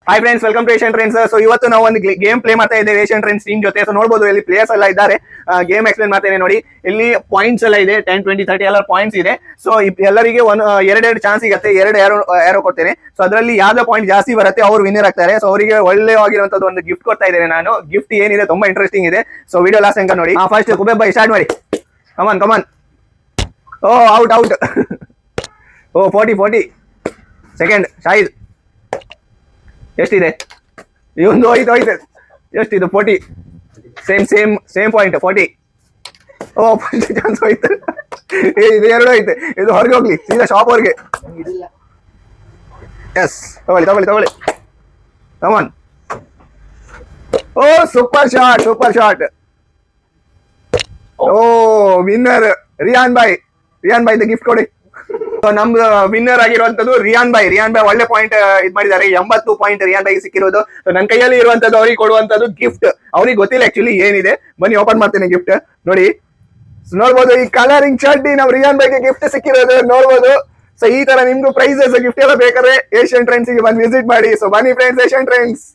Hi friends, welcome to Asian trends. So ಇವತ್ತು ನಾವು ಒಂದು ಗೇಮ್ ಪ್ಲೇ ಮಾಡ್ತಾ ಇದ್ದೇವೆ ಏಷ್ಯನ್ ಟ್ರೆಂಡ್ಸ್ ಟೀಮ್ ಜೊತೆ. ಸೊ ನೋಡಬಹುದು ಇಲ್ಲಿ ಪ್ಲೇಯರ್ಸ್ ಎಲ್ಲ ಇದ್ದಾರೆ. ಗೇಮ್ ಎಕ್ಸ್ಪ್ಲೇನ್ ಮಾಡ್ತೇನೆ ನೋಡಿ. ಇಲ್ಲಿ ಪಾಯಿಂಟ್ಸ್ ಎಲ್ಲ ಇದೆ, 10, 20, 30 ಎಲ್ಲ ಪಾಯಿಂಟ್ಸ್ ಇದೆ. ಸೊ ಎಲ್ಲರಿಗೆ ಎರಡೆರಡು ಚಾನ್ಸ್ ಸಿಗುತ್ತೆ, ಎರಡು ಯಾರೋ ಕೊಡ್ತೇನೆ. ಸೊ ಅದರಲ್ಲಿ ಯಾವ್ದು ಪಾಯಿಂಟ್ ಜಾಸ್ತಿ ಬರುತ್ತೆ ಅವ್ರು ವಿನ್ನರ್ ಆಗ್ತಾರೆ. ಸೊ ಅವರಿಗೆ ಒಳ್ಳೆಯಾಗಿರುವಂತದ್ದು ಒಂದು ಗಿಫ್ಟ್ ಕೊಡ್ತಾ ಇದ್ದೇನೆ ನಾನು. ಗಿಫ್ಟ್ ಏನಿದೆ ತುಂಬಾ ಇಂಟ್ರೆಸ್ಟಿಂಗ್ ಇದೆ. ಸೊ ವಿಡಿಯೋ ಲಾಸ್ಟ್ ತನಕ ನೋಡಿ. ಫಸ್ಟ್ ಕುಬೇಬ್ ಬೈ ಸ್ಟಾರ್ಟ್ ಮಾಡಿ. ಕಮಾನ್. ಓ ಔಟ್. ಓ 40. ಸೆಕೆಂಡ್ ಶಾಹಿದ್. ಎಷ್ಟಿದೆ? ಇವೊಂದು ಹೋಯ್ತು. ಎಷ್ಟಿದು? 40. Same point 40. ಓ ಫಸ್ಟ್ ಚಾನ್ಸ್ ಹೋಯ್ತು. ಇದು ಎರಡು ಐತೆ, ಇದು ಹೊರಗೆ ಹೋಗ್ಲಿ, ಸೀದಾ ಶಾಪ್ ಅವ್ರಿಗೆ. ಎಸ್, ತಗೊಳ್ಳಿ. ಕಮಾನ್. ಓ ಸೂಪರ್ ಶಾಟ್. ಓ ವಿನ್ನರ್ ರಿಯಾನ್ ಬಾಯ್ ಗಿಫ್ಟ್ ಕೊಡಿ. ನಮ್ದು ವಿನ್ನರ್ ಆಗಿರುವಂತದ್ದು ರಿಯಾನ್ ಬಾಯ್ ಒಳ್ಳೆ ಪಾಯಿಂಟ್ ಇದ್ ಮಾಡಿದ್ದಾರೆ. 80 ಪಾಯಿಂಟ್ ರಿಯಾನ್ ಬಾಯ್ ಸಿಕ್ಕಿರೋದು. ನನ್ನ ಕೈಯಲ್ಲಿ ಇರುವಂತದ್ದು ಅವ್ರಿಗೆ ಕೊಡುವಂತದ್ದು ಗಿಫ್ಟ್. ಅವ್ರಿಗೆ ಗೊತ್ತಿಲ್ಲ ಆಕ್ಚುಲಿ ಏನಿದೆ. ಬನ್ನಿ ಓಪನ್ ಮಾಡ್ತೇನೆ ಗಿಫ್ಟ್ ನೋಡಿ. ನೋಡ್ಬೋದು ಈ ಕಲರಿಂಗ್ ಚಡ್ಡಿ ನಮ್ ರಿಯಾನ್ ಬಾಯ್ಗೆ ಗಿಫ್ಟ್ ಸಿಕ್ಕಿರೋದು ನೋಡ್ಬೋದು. ಸೊ ಈ ತರ ನಿಮ್ಗೂ ಪ್ರೈಸಸ್ ಗಿಫ್ಟ್ ಎಲ್ಲ ಬೇಕಾದ್ರೆ ಏಷ್ಯನ್ ಟ್ರೆಂಡ್ಸ್ ಗೆ ಬಂದು ವಿಸಿಟ್ ಮಾಡಿ. ಸೊ ಬನ್ನಿ ಫ್ರೆಂಡ್ಸ್, ಏಷ್ಯನ್ ಟ್ರೆಂಡ್ಸ್.